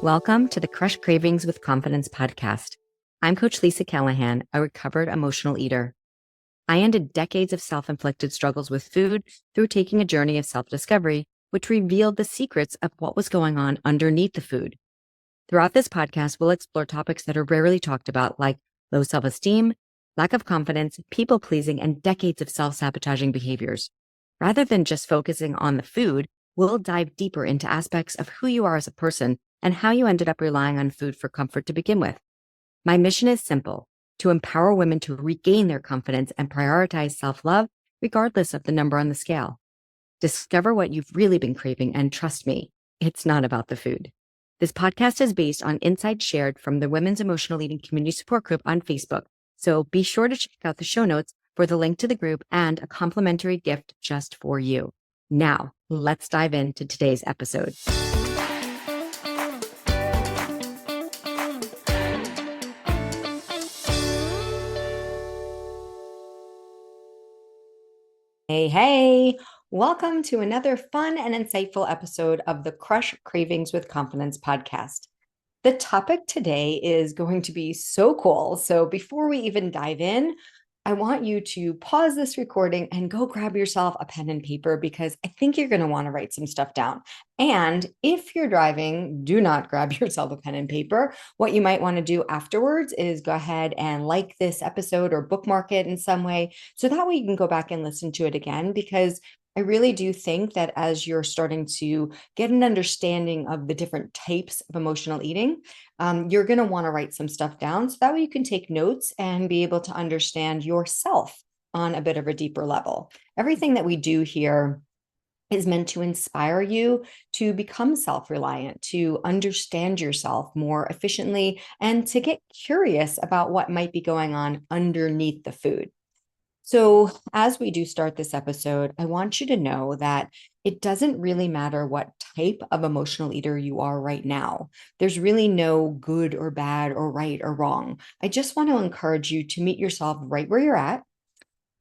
Welcome to the Crush Cravings with Confidence podcast. I'm Coach Lisa Callahan, a recovered emotional eater. I ended decades of self-inflicted struggles with food through taking a journey of self-discovery, which revealed the secrets of what was going on underneath the food. Throughout this podcast, we'll explore topics that are rarely talked about, like low self-esteem, lack of confidence, people-pleasing, and decades of self-sabotaging behaviors. Rather than just focusing on the food, we'll dive deeper into aspects of who you are as a person and how you ended up relying on food for comfort to begin with. My mission is simple: to empower women to regain their confidence and prioritize self-love, regardless of the number on the scale. Discover what you've really been craving, and trust me, it's not about the food. This podcast is based on insights shared from the Women's Emotional Eating Community Support Group on Facebook, so be sure to check out the show notes for the link to the group and a complimentary gift just for you. Now, let's dive into today's episode. Hey, welcome to another fun and insightful episode of the Crush Cravings with Confidence podcast. The topic today is going to be so cool. So before we even dive in, I want you to pause this recording and go grab yourself a pen and paper, because I think you're going to want to write some stuff down. And if you're driving, do not grab yourself a pen and paper. What you might want to do afterwards is go ahead and like this episode or bookmark it in some way, so that way you can go back and listen to it again, because I really do think that as you're starting to get an understanding of the different types of emotional eating, you're going to want to write some stuff down, so that way you can take notes and be able to understand yourself on a bit of a deeper level. Everything that we do here is meant to inspire you to become self-reliant, to understand yourself more efficiently, and to get curious about what might be going on underneath the food. So, as we do start this episode, I want you to know that it doesn't really matter what type of emotional eater you are right now. There's really no good or bad or right or wrong. I just want to encourage you to meet yourself right where you're at.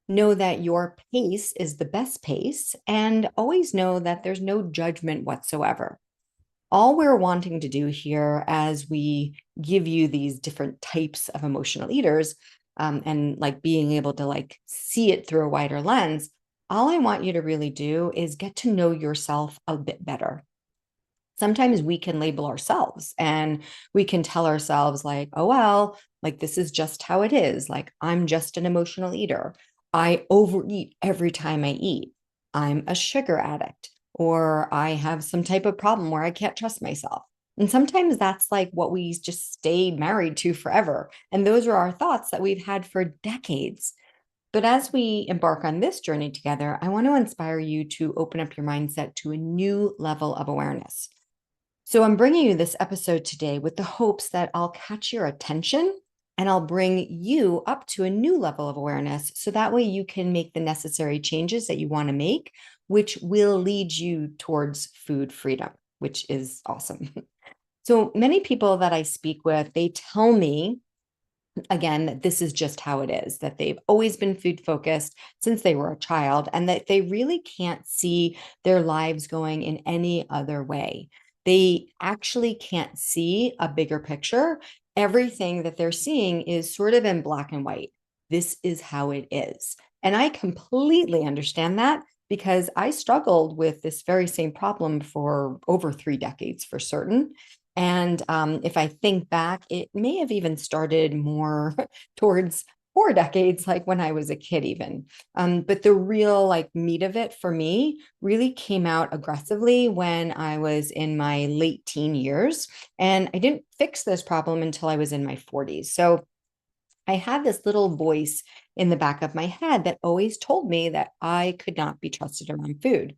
Know that your pace is the best pace, and always know that there's no judgment whatsoever. All we're wanting to do here, as we give you these different types of emotional eaters, and like being able to like see it through a wider lens, all I want you to really do is get to know yourself a bit better. Sometimes we can label ourselves and we can tell ourselves like, oh, well, like this is just how it is. Like, I'm just an emotional eater. I overeat every time I eat. I'm a sugar addict, or I have some type of problem where I can't trust myself. And sometimes that's like what we just stay married to forever. And those are our thoughts that we've had for decades. But as we embark on this journey together, I want to inspire you to open up your mindset to a new level of awareness. So I'm bringing you this episode today with the hopes that I'll catch your attention and I'll bring you up to a new level of awareness, so that way you can make the necessary changes that you want to make, which will lead you towards food freedom, which is awesome. So many people that I speak with, they tell me, again, that this is just how it is, that they've always been food focused since they were a child, and that they really can't see their lives going in any other way. They actually can't see a bigger picture. Everything that they're seeing is sort of in black and white. This is how it is. And I completely understand that, because I struggled with this very same problem for over 3 decades for certain. And if I think back, it may have even started more towards 4 decades, like when I was a kid even. But the real like meat of it for me really came out aggressively when I was in my late teen years. And I didn't fix this problem until I was in my 40s. So I had this little voice in the back of my head that always told me that I could not be trusted around food,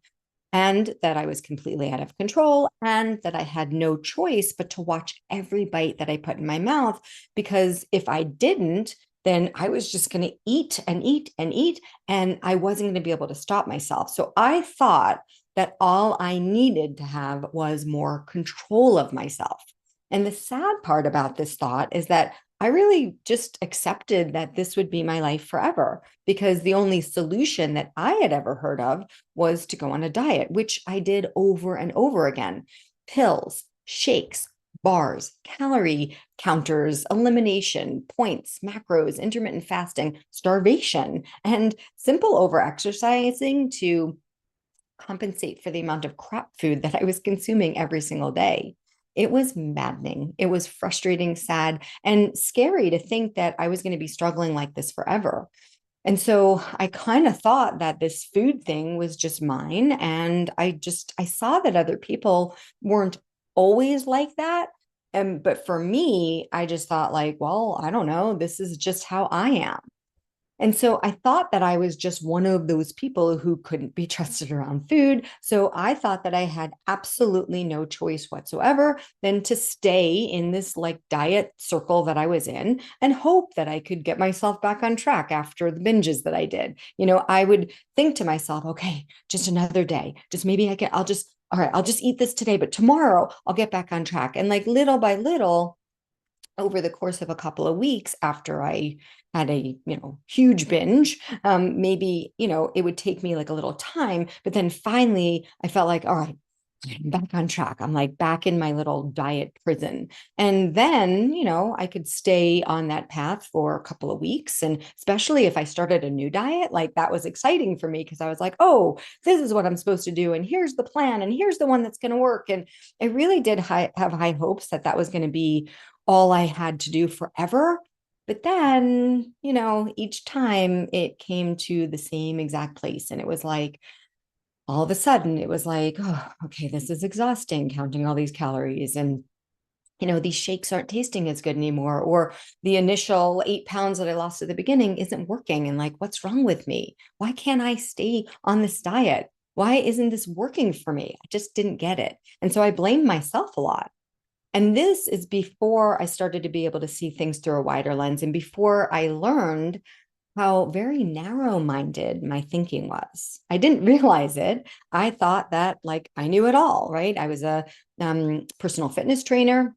and that I was completely out of control, and that I had no choice but to watch every bite that I put in my mouth, because if I didn't, then I was just going to eat and eat and eat, and I wasn't going to be able to stop myself. So I thought that all I needed to have was more control of myself. And the sad part about this thought is that I really just accepted that this would be my life forever, because the only solution that I had ever heard of was to go on a diet, which I did over and over again. Pills, shakes, bars, calorie counters, elimination, points, macros, intermittent fasting, starvation, and simple overexercising to compensate for the amount of crap food that I was consuming every single day. It was maddening. It was frustrating, sad, and scary to think that I was going to be struggling like this forever. And so I kind of thought that this food thing was just mine. And I saw that other people weren't always like that. But for me, I just thought like, well, I don't know, this is just how I am. And so I thought that I was just one of those people who couldn't be trusted around food. So I thought that I had absolutely no choice whatsoever than to stay in this like diet circle that I was in and hope that I could get myself back on track after the binges that I did. I would think to myself, okay, just another day, just maybe all right, I'll just eat this today, but tomorrow I'll get back on track. And like little by little, over the course of a couple of weeks after I had a huge binge, maybe it would take me like a little time, but then finally I felt like, all right, I'm back on track. I'm like back in my little diet prison. And then, I could stay on that path for a couple of weeks. And especially if I started a new diet, like that was exciting for me because I was like, oh, this is what I'm supposed to do. And here's the plan. And here's the one that's going to work. And I really did have high hopes that that was going to be all I had to do forever. But then, each time it came to the same exact place. And it was like, all of a sudden it was like, oh, okay, this is exhausting counting all these calories. And, these shakes aren't tasting as good anymore. Or the initial 8 pounds that I lost at the beginning isn't working. And like, what's wrong with me? Why can't I stay on this diet? Why isn't this working for me? I just didn't get it. And so I blamed myself a lot. And this is before I started to be able to see things through a wider lens and before I learned how very narrow-minded my thinking was. I didn't realize it. I thought that like I knew it all, right? I was a personal fitness trainer.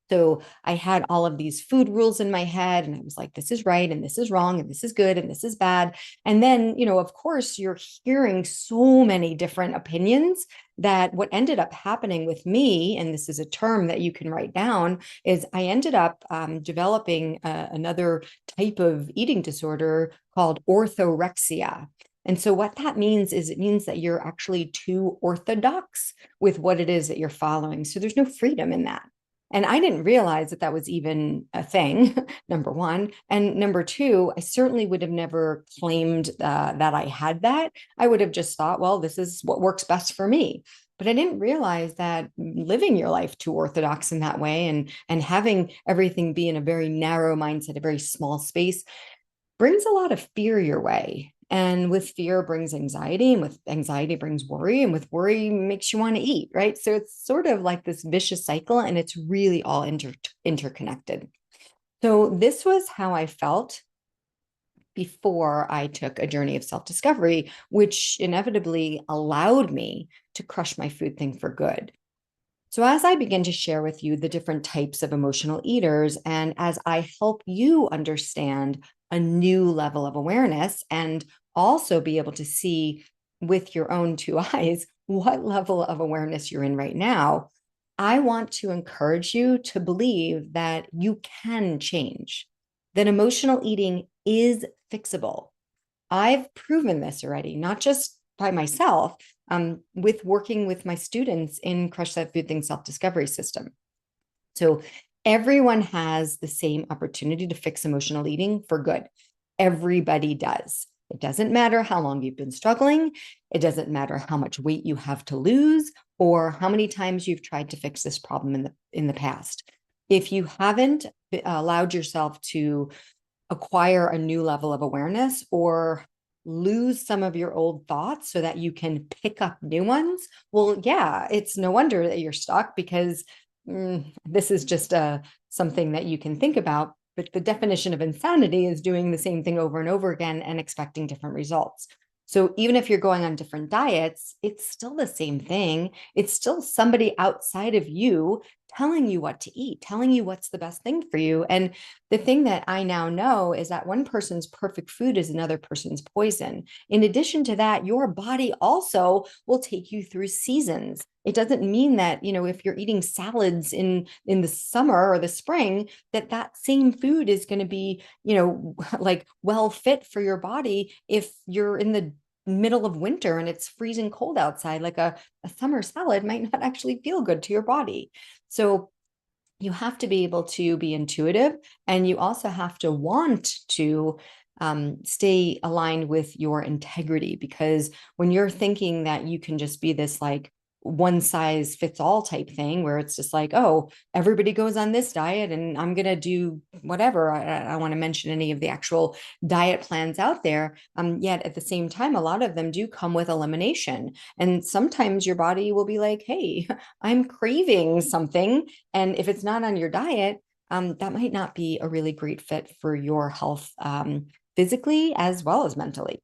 So I had all of these food rules in my head, and I was like, this is right, and this is wrong, and this is good, and this is bad. And then, of course, you're hearing so many different opinions that what ended up happening with me, and this is a term that you can write down, is I ended up developing another type of eating disorder called orthorexia. And so what that means is it means that you're actually too orthodox with what it is that you're following. So there's no freedom in that. And I didn't realize that that was even a thing, number one. And number two, I certainly would have never claimed that I had that. I would have just thought, well, this is what works best for me. But I didn't realize that living your life too orthodox in that way and having everything be in a very narrow mindset, a very small space, brings a lot of fear your way. And with fear brings anxiety, and with anxiety brings worry, and with worry makes you want to eat, right? So it's sort of like this vicious cycle, and it's really all interconnected. So this was how I felt before I took a journey of self-discovery, which inevitably allowed me to crush my food thing for good. So, as I begin to share with you the different types of emotional eaters, and as I help you understand a new level of awareness and also be able to see with your own two eyes what level of awareness you're in right now, I want to encourage you to believe that you can change, that emotional eating is fixable. I've proven this already, not just by myself, with working with my students in Crush That Food Thing Self-Discovery System. So everyone has the same opportunity to fix emotional eating for good. Everybody does. It doesn't matter how long you've been struggling. It doesn't matter how much weight you have to lose or how many times you've tried to fix this problem in the past. If you haven't allowed yourself to acquire a new level of awareness or lose some of your old thoughts so that you can pick up new ones, well, yeah, it's no wonder that you're stuck because this is just something that you can think about. But the definition of insanity is doing the same thing over and over again and expecting different results. So even if you're going on different diets, it's still the same thing. It's still somebody outside of you telling you what to eat, telling you what's the best thing for you. And the thing that I now know is that one person's perfect food is another person's poison. In addition to that, your body also will take you through seasons. It doesn't mean that, if you're eating salads in the summer or the spring, that same food is going to be, like well fit for your body if you're in the middle of winter and it's freezing cold outside. Like a summer salad might not actually feel good to your body. So you have to be able to be intuitive, and you also have to want to stay aligned with your integrity, because when you're thinking that you can just be this like one size fits all type thing where it's just like, oh, everybody goes on this diet and I'm going to do whatever. I don't want to mention any of the actual diet plans out there. Yet at the same time, a lot of them do come with elimination. And sometimes your body will be like, hey, I'm craving something. And if it's not on your diet, that might not be a really great fit for your health, physically as well as mentally.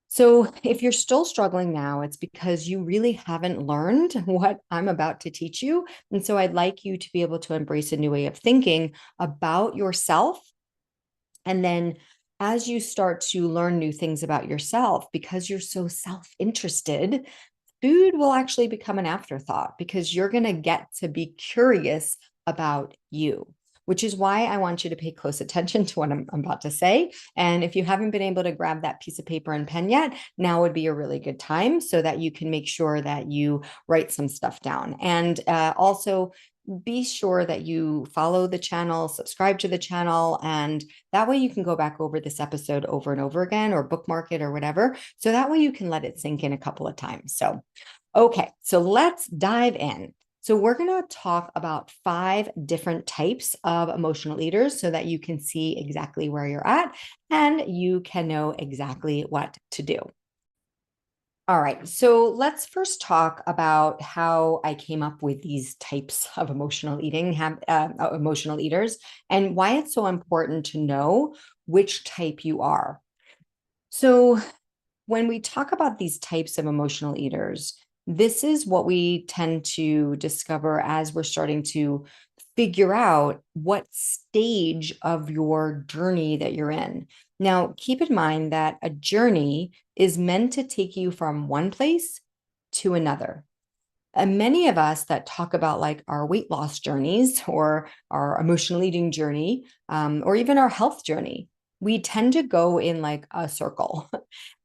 So if you're still struggling now, it's because you really haven't learned what I'm about to teach you. And so I'd like you to be able to embrace a new way of thinking about yourself. And then as you start to learn new things about yourself, because you're so self-interested, food will actually become an afterthought, because you're going to get to be curious about you, which is why I want you to pay close attention to what I'm about to say. And if you haven't been able to grab that piece of paper and pen yet, now would be a really good time so that you can make sure that you write some stuff down. And also, be sure that you follow the channel, subscribe to the channel, and that way you can go back over this episode over and over again, or bookmark it or whatever. So that way you can let it sink in a couple of times. So, okay, so let's dive in. So we're going to talk about 5 different types of emotional eaters so that you can see exactly where you're at and you can know exactly what to do. All right, so let's first talk about how I came up with these types of emotional emotional eaters, and why it's so important to know which type you are. So when we talk about these types of emotional eaters, this is what we tend to discover as we're starting to figure out what stage of your journey that you're in. Now, keep in mind that a journey is meant to take you from one place to another. And many of us that talk about like our weight loss journeys or our emotional eating journey, or even our health journey, we tend to go in like a circle.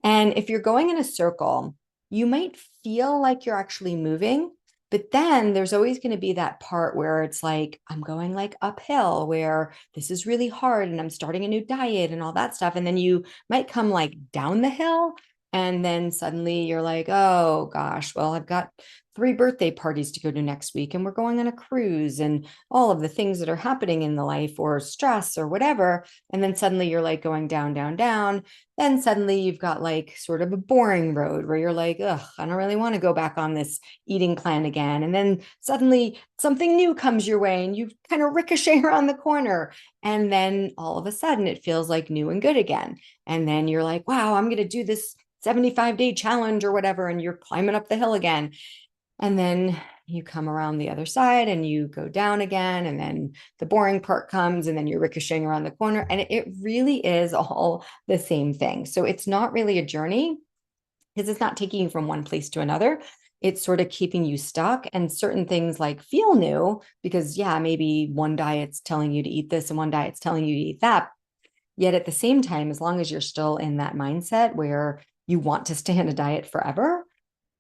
And if you're going in a circle, you might feel like you're actually moving, but then there's always going to be that part where it's like, I'm going like uphill, where this is really hard and I'm starting a new diet and all that stuff. And then you might come like down the hill. And then suddenly you're like, oh gosh, well, I've got 3 birthday parties to go to next week, and we're going on a cruise, and all of the things that are happening in the life, or stress or whatever. And then suddenly you're like going down, down, down. Then suddenly you've got like sort of a boring road where you're like, ugh, I don't really want to go back on this eating plan again. And then suddenly something new comes your way and you kind of ricochet around the corner. And then all of a sudden it feels like new and good again. And then you're like, wow, I'm going to do this 75-day challenge or whatever. And you're climbing up the hill again. And then you come around the other side and you go down again. And then the boring part comes, and then you're ricocheting around the corner. And it really is all the same thing. So it's not really a journey, because it's not taking you from one place to another. It's sort of keeping you stuck. And certain things like feel new because, yeah, maybe one diet's telling you to eat this and one diet's telling you to eat that. Yet at the same time, as long as you're still in that mindset where you want to stay on a diet forever,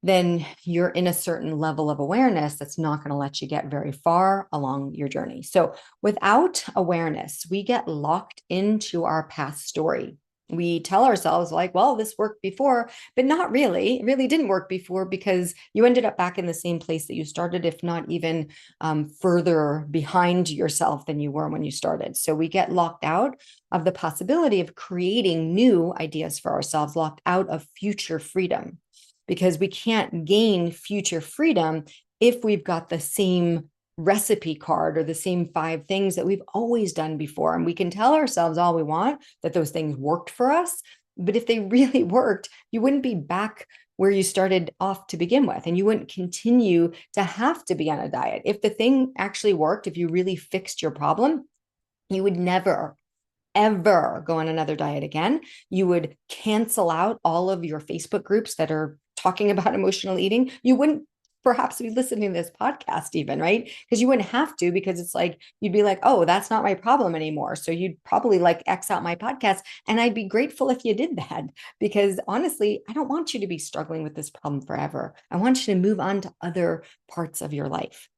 then you're in a certain level of awareness that's not going to let you get very far along your journey. So without awareness, we get locked into our past story. We tell ourselves like, well, this worked before, but not really. It really didn't work before, because you ended up back in the same place that you started, if not even further behind yourself than you were when you started. So we get locked out of the possibility of creating new ideas for ourselves, locked out of future freedom, because we can't gain future freedom if we've got the same recipe card or the same 5 things that we've always done before. And we can tell ourselves all we want that those things worked for us, but if they really worked, you wouldn't be back where you started off to begin with, and you wouldn't continue to have to be on a diet. If the thing actually worked, if you really fixed your problem, you would never, ever go on another diet again. You would cancel out all of your Facebook groups that are talking about emotional eating. You wouldn't perhaps be listening to this podcast even, right? Because you wouldn't have to, because it's like, you'd be like, oh, that's not my problem anymore. So you'd probably like X out my podcast. And I'd be grateful if you did that, because honestly, I don't want you to be struggling with this problem forever. I want you to move on to other parts of your life.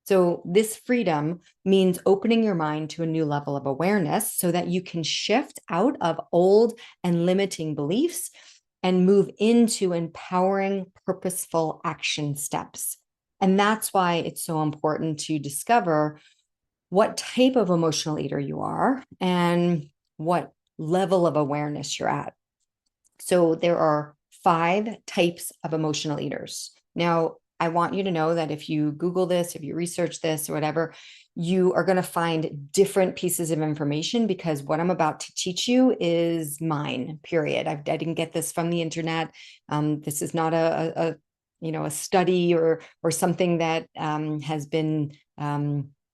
So this freedom means opening your mind to a new level of awareness so that you can shift out of old and limiting beliefs and move into empowering, purposeful action steps. And that's why it's so important to discover what type of emotional eater you are and what level of awareness you're at. So there are 5 types of emotional eaters. Now, I want you to know that if you Google this, if you research this or whatever, you are going to find different pieces of information, because what I'm about to teach you is mine, period. I didn't get this from the internet. This is not a study or something that has been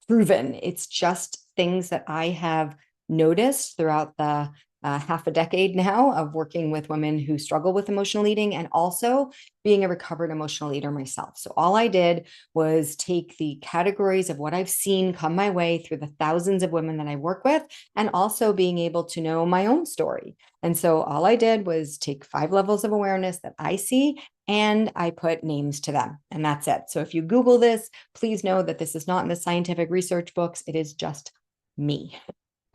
proven. It's just things that I have noticed throughout the half a decade now of working with women who struggle with emotional eating, and also being a recovered emotional eater myself. So all I did was take the categories of what I've seen come my way through the thousands of women that I work with, and also being able to know my own story. And so all I did was take 5 levels of awareness that I see, and I put names to them, and that's it. So if you Google this, please know that this is not in the scientific research books. It is just me.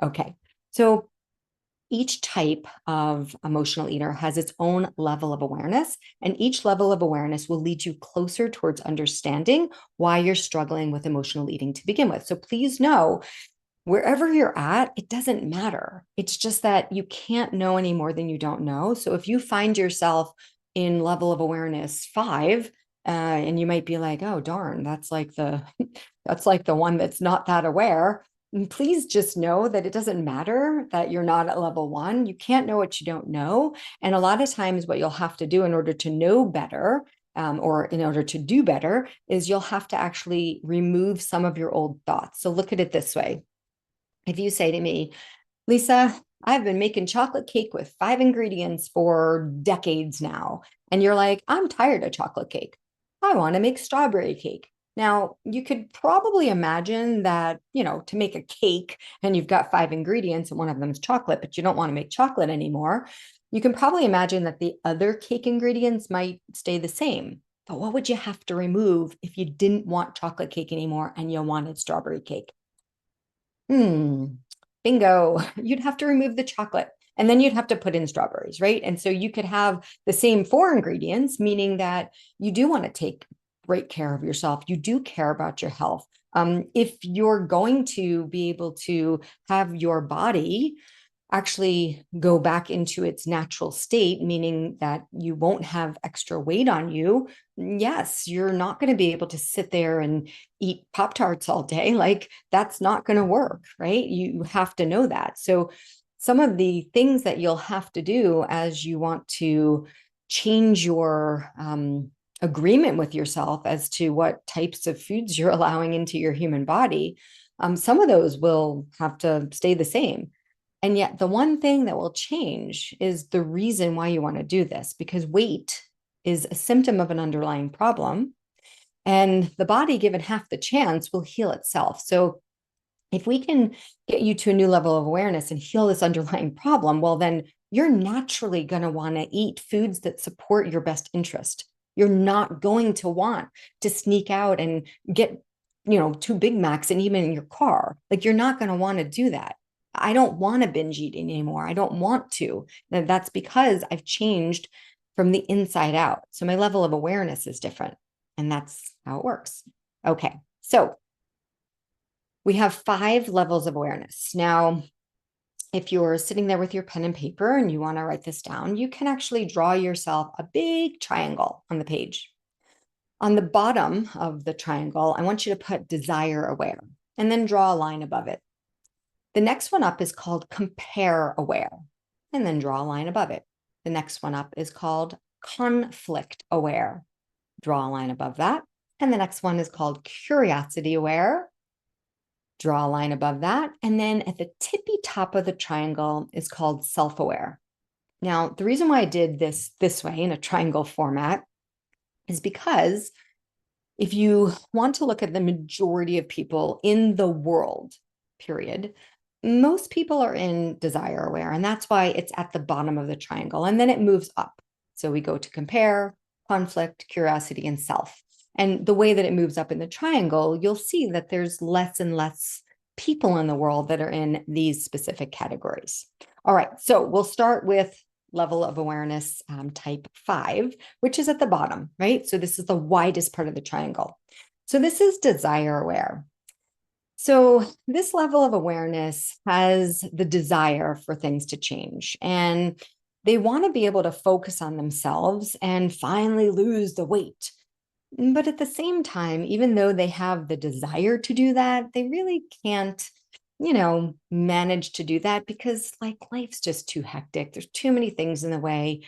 Okay. So each type of emotional eater has its own level of awareness, and each level of awareness will lead you closer towards understanding why you're struggling with emotional eating to begin with. So please know, wherever you're at, it doesn't matter. It's just that you can't know any more than you don't know. So if you find yourself in level of awareness 5, and you might be like, oh, darn, that's like the one that's not that aware. And please just know that it doesn't matter that you're not at level 1. You can't know what you don't know. And a lot of times what you'll have to do in order to know better, or in order to do better, is you'll have to actually remove some of your old thoughts. So look at it this way. If you say to me, Lisa, I've been making chocolate cake with 5 ingredients for decades now, and you're like, I'm tired of chocolate cake. I want to make strawberry cake. Now, you could probably imagine that, to make a cake and you've got 5 ingredients and one of them is chocolate, but you don't want to make chocolate anymore. You can probably imagine that the other cake ingredients might stay the same. But what would you have to remove if you didn't want chocolate cake anymore and you wanted strawberry cake? Bingo. You'd have to remove the chocolate, and then you'd have to put in strawberries, right? And so you could have the same 4 ingredients, meaning that you do want to take great care of yourself. You do care about your health. If you're going to be able to have your body actually go back into its natural state, meaning that you won't have extra weight on you, yes, you're not going to be able to sit there and eat Pop-Tarts all day. Like, that's not going to work, right? You have to know that. So some of the things that you'll have to do as you want to change your agreement with yourself as to what types of foods you're allowing into your human body, some of those will have to stay the same. And yet the one thing that will change is the reason why you want to do this, because weight is a symptom of an underlying problem, and the body, given half the chance, will heal itself. So if we can get you to a new level of awareness and heal this underlying problem, well, then you're naturally going to want to eat foods that support your best interest. You're not going to want to sneak out and get, 2 Big Macs and even in your car. Like, you're not going to want to do that. I don't want to binge eat anymore. I don't want to. And that's because I've changed from the inside out. So my level of awareness is different. And that's how it works. Okay. So we have 5 levels of awareness. Now, if you're sitting there with your pen and paper and you want to write this down, you can actually draw yourself a big triangle on the page. On the bottom of the triangle, I want you to put desire aware and then draw a line above it. The next one up is called compare aware, and then draw a line above it. The next one up is called conflict aware. Draw a line above that. And the next one is called curiosity aware. Draw a line above that. And then at the tippy top of the triangle is called self-aware. Now, the reason why I did this way in a triangle format is because if you want to look at the majority of people in the world, period, most people are in desire aware, and that's why it's at the bottom of the triangle, and then it moves up. So we go to compare, conflict, curiosity, and self. And the way that it moves up in the triangle, you'll see that there's less and less people in the world that are in these specific categories. All right, so we'll start with level of awareness type 5, which is at the bottom, right? So this is the widest part of the triangle. So this is desire aware. So this level of awareness has the desire for things to change, and they want to be able to focus on themselves and finally lose the weight. But at the same time, even though they have the desire to do that, they really can't, manage to do that because like life's just too hectic. There's too many things in the way.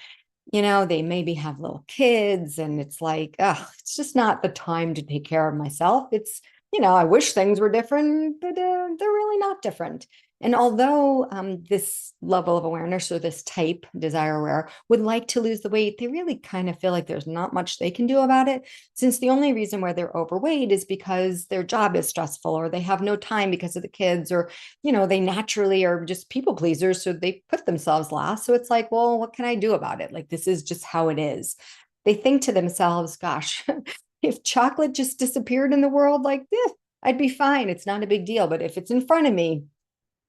They maybe have little kids and it's like, oh, it's just not the time to take care of myself. It's, I wish things were different, but they're really not different. And although this level of awareness or this type, desire aware, would like to lose the weight, they really kind of feel like there's not much they can do about it, since the only reason why they're overweight is because their job is stressful or they have no time because of the kids, or, they naturally are just people pleasers. So they put themselves last. So it's like, well, what can I do about it? Like, this is just how it is. They think to themselves, gosh, if chocolate just disappeared in the world, like, I'd be fine. It's not a big deal. But if it's in front of me,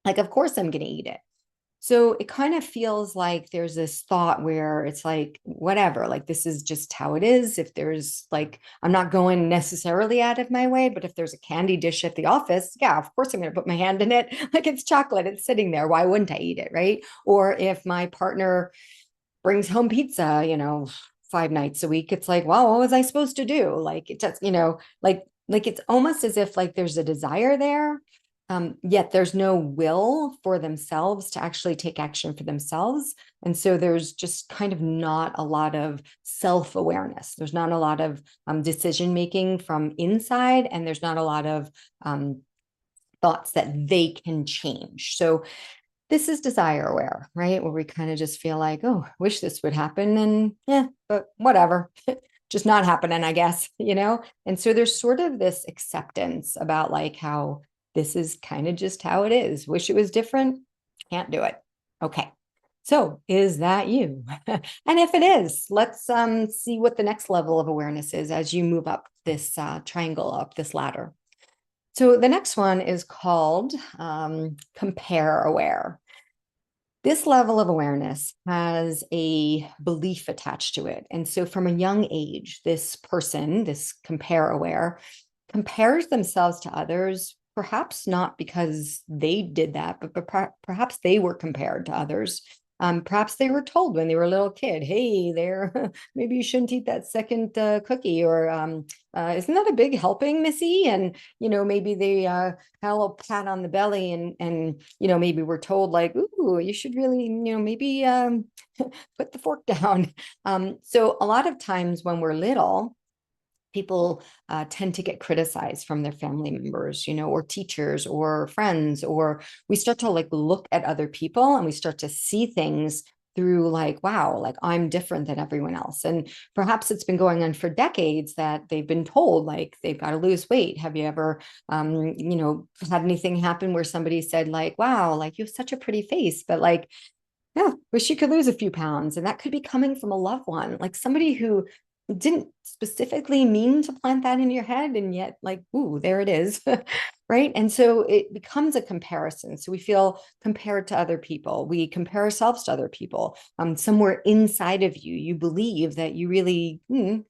like, of course I'm going to eat it. So it kind of feels like there's this thought where it's like, whatever, like, this is just how it is. If there's like, I'm not going necessarily out of my way, but if there's a candy dish at the office, yeah, of course I'm going to put my hand in it. Like, it's chocolate, it's sitting there. Why wouldn't I eat it? Right. Or if my partner brings home pizza, 5 nights a week, it's like, well, what was I supposed to do? Like, it just, like it's almost as if like there's a desire there, yet there's no will for themselves to actually take action for themselves. And so there's just kind of not a lot of self-awareness. There's not a lot of decision making from inside, and there's not a lot of thoughts that they can change. So this is desire aware, right? Where we kind of just feel like, oh, wish this would happen. And yeah, but whatever, just not happening, I guess, And so there's sort of this acceptance about like how this is kind of just how it is. Wish it was different. Can't do it. Okay. So is that you? And if it is, let's see what the next level of awareness is as you move up this triangle, up this ladder. So the next one is called compare aware. This level of awareness has a belief attached to it. And so from a young age, this person, this compare aware, compares themselves to others, perhaps not because they did that, but perhaps they were compared to others. Perhaps they were told when they were a little kid, hey, there, maybe you shouldn't eat that second cookie, or isn't that a big helping, Missy? And, maybe they had a little pat on the belly and maybe we're told like, ooh, you should really, maybe put the fork down. So a lot of times when we're little, people tend to get criticized from their family members, or teachers or friends, or we start to like look at other people and we start to see things through like, wow, like I'm different than everyone else. And perhaps it's been going on for decades that they've been told like they've got to lose weight. Have you ever, had anything happen where somebody said like, wow, like you have such a pretty face, but like, yeah, wish you could lose a few pounds. And that could be coming from a loved one, like somebody who didn't specifically mean to plant that in your head. And yet like, ooh, there it is. Right. And so it becomes a comparison. So we feel compared to other people. We compare ourselves to other people. Somewhere inside of you, you believe that you really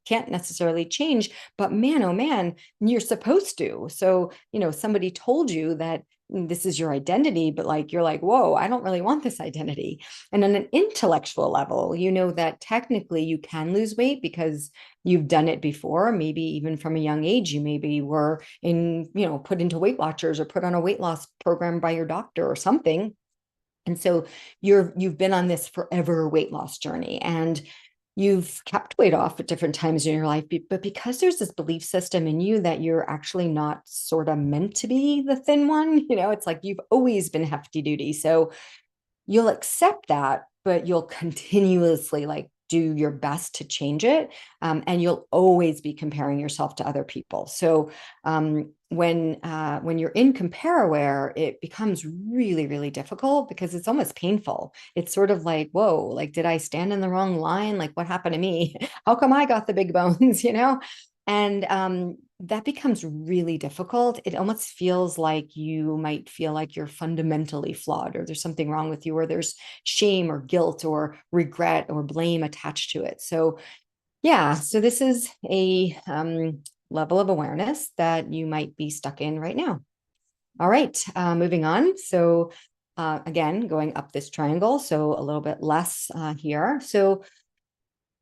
can't necessarily change, but man, oh man, you're supposed to. So, somebody told you that this is your identity, but like, you're like, whoa, I don't really want this identity. And on an intellectual level, you know that technically you can lose weight because you've done it before. Maybe even from a young age, you maybe were put into Weight Watchers or put on a weight loss program by your doctor or something. And so you've been on this forever weight loss journey. And You've kept weight off at different times in your life, but because there's this belief system in you that you're actually not sort of meant to be the thin one, it's like you've always been hefty duty. So you'll accept that, but you'll continuously like do your best to change it. And you'll always be comparing yourself to other people. So when you're in compare aware, it becomes really, really difficult because it's almost painful. It's sort of like, whoa, like, did I stand in the wrong line? Like, what happened to me? How come I got the big bones, And that becomes really difficult. It almost feels like you might feel like you're fundamentally flawed, or there's something wrong with you, or there's shame or guilt or regret or blame attached to it. So, yeah, so this is a level of awareness that you might be stuck in right now. All right, moving on. So, again, going up this triangle, so a little bit less here. So,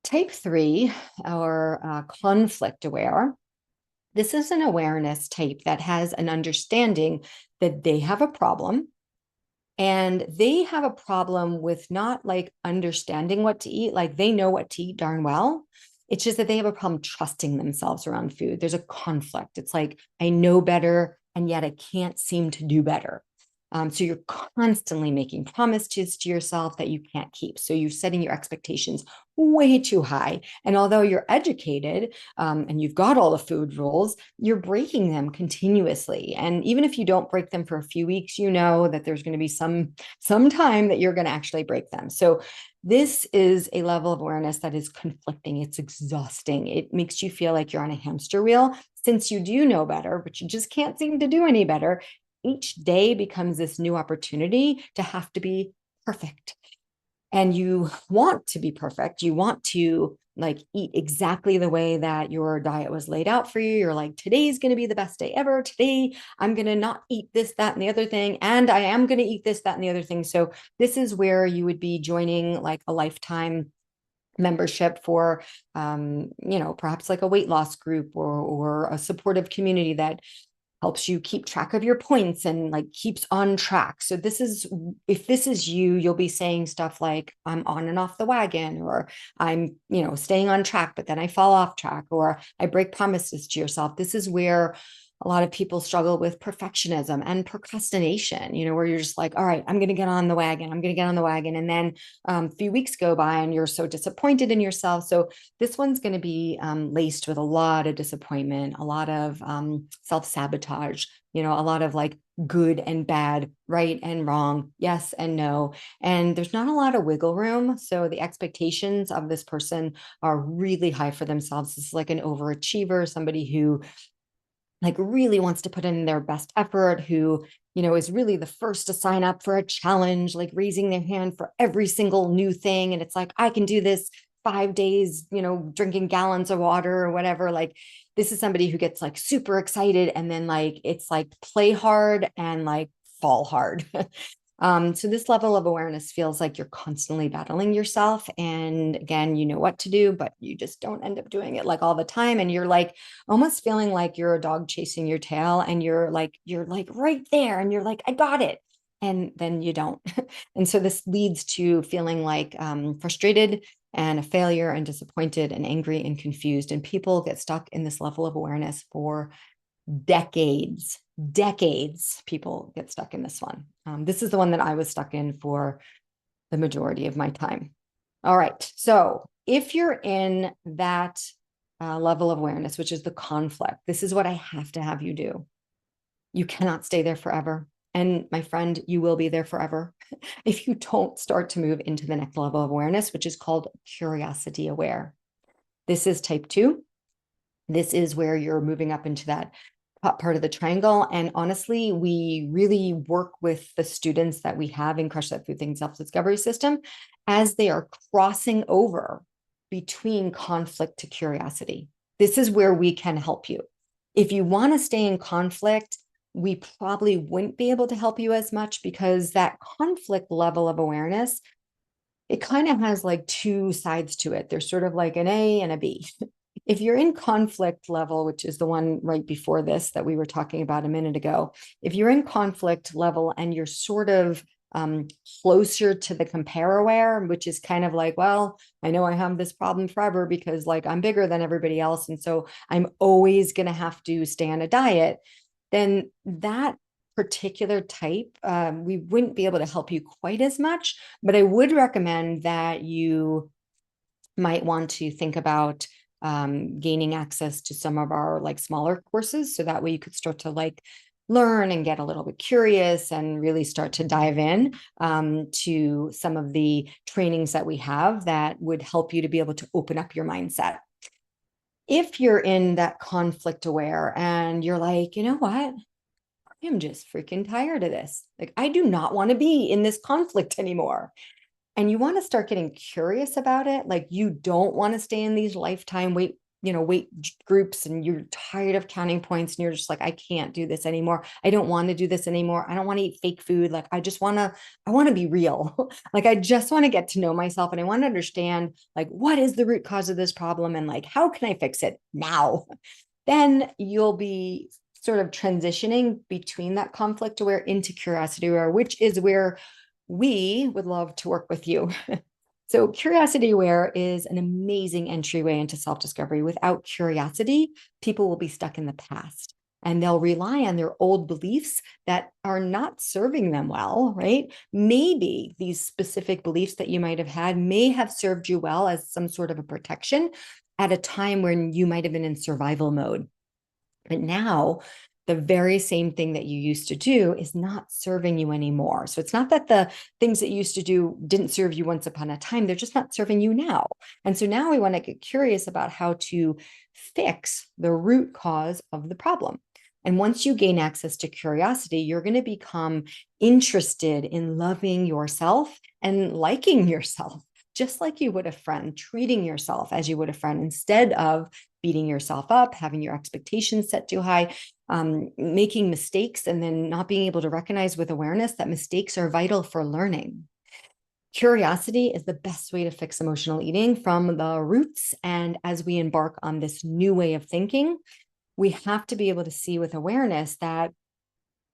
type 3, or conflict aware. This is an awareness type that has an understanding that they have a problem, and they have a problem with not like understanding what to eat. Like, they know what to eat darn well. It's just that they have a problem trusting themselves around food. There's a conflict. It's like, I know better, and yet I can't seem to do better. So you're constantly making promises to yourself that you can't keep. So you're setting your expectations way too high. And although you're educated, and you've got all the food rules, you're breaking them continuously. And even if you don't break them for a few weeks, you know that there's going to be some time that you're going to actually break them. So this is a level of awareness that is conflicting. It's exhausting. It makes you feel like you're on a hamster wheel, since you do know better, but you just can't seem to do any better. Each day becomes this new opportunity to have to be perfect. And you want to be perfect. You want to like eat exactly the way that your diet was laid out for you. You're like, today's going to be the best day ever. Today, I'm going to not eat this, that, and the other thing. And I am going to eat this, that, and the other thing. So this is where you would be joining like a lifetime membership for perhaps like a weight loss group, or a supportive community that helps you keep track of your points and like keeps on track. So if this is you, you'll be saying stuff like, I'm on and off the wagon, or I'm, staying on track, but then I fall off track, or I break promises to yourself. This is where a lot of people struggle with perfectionism and procrastination, where you're just like, all right, I'm going to get on the wagon. I'm going to get on the wagon. And then a few weeks go by and you're so disappointed in yourself. So this one's going to be laced with a lot of disappointment, a lot of self-sabotage, a lot of like good and bad, right and wrong, yes and no. And there's not a lot of wiggle room. So the expectations of this person are really high for themselves. This is like an overachiever, somebody who like really wants to put in their best effort, who, is really the first to sign up for a challenge, like raising their hand for every single new thing. And it's like, I can do this 5 days, drinking gallons of water or whatever. Like, this is somebody who gets like super excited, and then like, it's like play hard and like fall hard. So this level of awareness feels like you're constantly battling yourself. And again, you know what to do, but you just don't end up doing it like all the time. And you're like almost feeling like you're a dog chasing your tail, and you're like right there, and you're like, I got it. And then you don't. And so this leads to feeling like frustrated and a failure and disappointed and angry and confused. And people get stuck in this level of awareness for decades. People get stuck in this one. This is the one that I was stuck in for the majority of my time. All right. So if you're in that level of awareness, which is the conflict, this is what I have to have you do. You cannot stay there forever. And my friend, you will be there forever if you don't start to move into the next level of awareness, which is called curiosity aware. This is type 2. This is where you're moving up into that top part of the triangle. And honestly, we really work with the students that we have in Crush That Food Thing Self-Discovery System as they are crossing over between conflict to curiosity. This is where we can help you. If you want to stay in conflict, we probably wouldn't be able to help you as much, because that conflict level of awareness, it kind of has like two sides to it. There's sort of like an A and a B. If you're in conflict level, which is the one right before this that we were talking about a minute ago, if you're in conflict level and you're sort of closer to the compare aware, which is kind of like, well, I know I have this problem forever because like I'm bigger than everybody else. And so I'm always going to have to stay on a diet. Then that particular type, we wouldn't be able to help you quite as much, but I would recommend that you might want to think about gaining access to some of our like smaller courses. So that way you could start to like learn and get a little bit curious and really start to dive in to some of the trainings that we have that would help you to be able to open up your mindset. If you're in that conflict aware and you're like, you know what? I'm just freaking tired of this. Like, I do not want to be in this conflict anymore. And you want to start getting curious about it. Like, you don't want to stay in these lifetime weight groups, and you're tired of counting points and you're just like, I can't do this anymore. I don't want to do this anymore. I don't want to eat fake food. Like, I want to be real. Like, I just want to get to know myself and I want to understand like, what is the root cause of this problem? And like, how can I fix it now? Then you'll be sort of transitioning between that conflict aware into curiosity aware, which is where we would love to work with you. So curiosity aware is an amazing entryway into self-discovery. Without curiosity, people will be stuck in the past and they'll rely on their old beliefs that are not serving them well, right? Maybe these specific beliefs that you might have had may have served you well as some sort of a protection at a time when you might have been in survival mode. But now, the very same thing that you used to do is not serving you anymore. So it's not that the things that you used to do didn't serve you once upon a time, they're just not serving you now. And so now we want to get curious about how to fix the root cause of the problem. And once you gain access to curiosity, you're going to become interested in loving yourself and liking yourself, just like you would a friend, treating yourself as you would a friend instead of beating yourself up, having your expectations set too high, making mistakes, and then not being able to recognize with awareness that mistakes are vital for learning. Curiosity is the best way to fix emotional eating from the roots. And as we embark on this new way of thinking, we have to be able to see with awareness that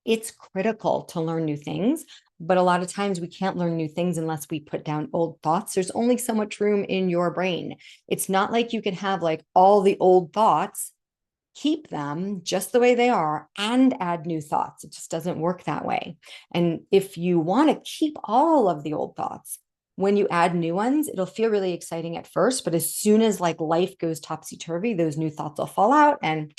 it's critical to learn new things. But a lot of times we can't learn new things unless we put down old thoughts. There's only so much room in your brain. It's not like you can have like all the old thoughts, keep them just the way they are, and add new thoughts. It just doesn't work that way. And if you want to keep all of the old thoughts, when you add new ones, it'll feel really exciting at first. But as soon as like life goes topsy-turvy, those new thoughts will fall out and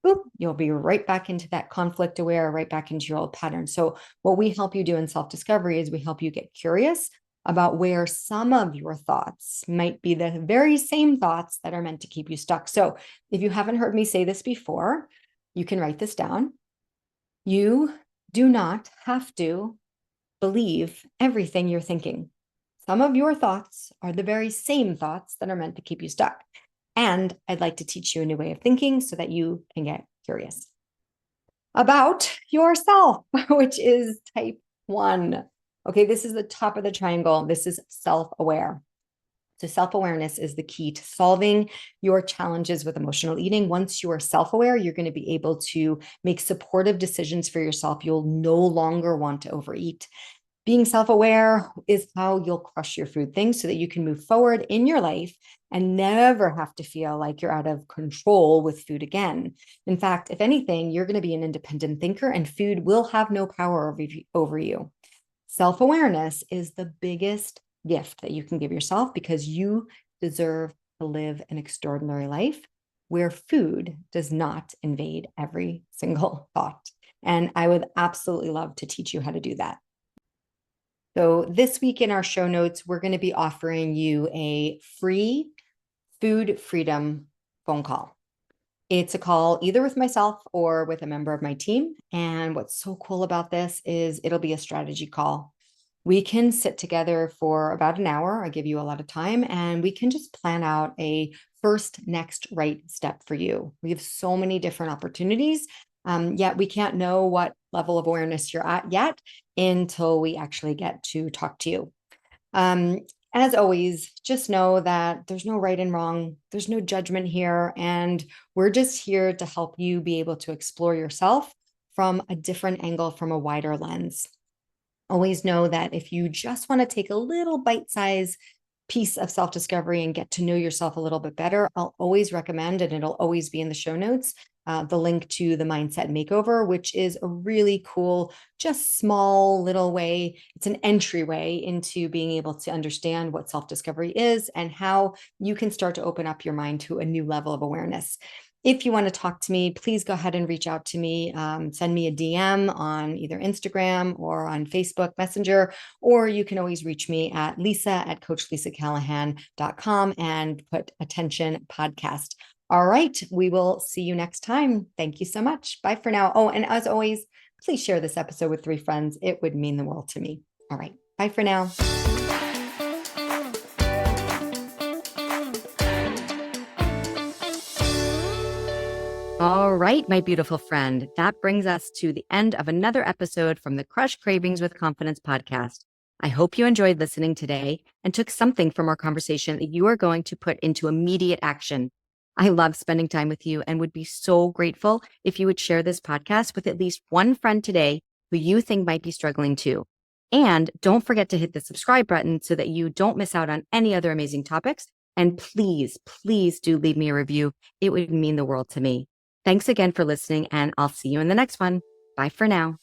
boop, you'll be right back into that conflict aware, right back into your old pattern. So what we help you do in self-discovery is we help you get curious about where some of your thoughts might be the very same thoughts that are meant to keep you stuck. So if you haven't heard me say this before, you can write this down. You do not have to believe everything you're thinking. Some of your thoughts are the very same thoughts that are meant to keep you stuck. And I'd like to teach you a new way of thinking so that you can get curious about yourself, which is type 1. Okay, this is the top of the triangle. This is self-aware. So self-awareness is the key to solving your challenges with emotional eating. Once you are self-aware, you're going to be able to make supportive decisions for yourself. You'll no longer want to overeat. Being self-aware is how you'll crush your food things so that you can move forward in your life and never have to feel like you're out of control with food again. In fact, if anything, you're going to be an independent thinker and food will have no power over you. Self-awareness is the biggest gift that you can give yourself because you deserve to live an extraordinary life where food does not invade every single thought. And I would absolutely love to teach you how to do that. So this week in our show notes, we're going to be offering you a free food freedom phone call. It's a call either with myself or with a member of my team. And what's so cool about this is it'll be a strategy call. We can sit together for about an hour. I give you a lot of time and we can just plan out a first next right step for you. We have so many different opportunities. Yet we can't know what level of awareness you're at yet until we actually get to talk to you. As always, just know that there's no right and wrong. There's no judgment here. And we're just here to help you be able to explore yourself from a different angle, from a wider lens. Always know that if you just want to take a little bite-sized piece of self-discovery and get to know yourself a little bit better, I'll always recommend, and it'll always be in the show notes, the link to the Mindset Makeover, which is a really cool, just small little way. It's an entryway into being able to understand what self-discovery is and how you can start to open up your mind to a new level of awareness. If you want to talk to me, please go ahead and reach out to me. Send me a DM on either Instagram or on Facebook Messenger, or you can always reach me at lisa@coachlisacallahan.com and put attention podcast. All right, we will see you next time. Thank you so much. Bye for now. Oh, and as always, please share this episode with 3 friends. It would mean the world to me. All right, bye for now. All right, my beautiful friend, that brings us to the end of another episode from the Crush Cravings with Confidence podcast. I hope you enjoyed listening today and took something from our conversation that you are going to put into immediate action. I love spending time with you and would be so grateful if you would share this podcast with at least one friend today who you think might be struggling too. And don't forget to hit the subscribe button so that you don't miss out on any other amazing topics. And please, please do leave me a review. It would mean the world to me. Thanks again for listening, and I'll see you in the next one. Bye for now.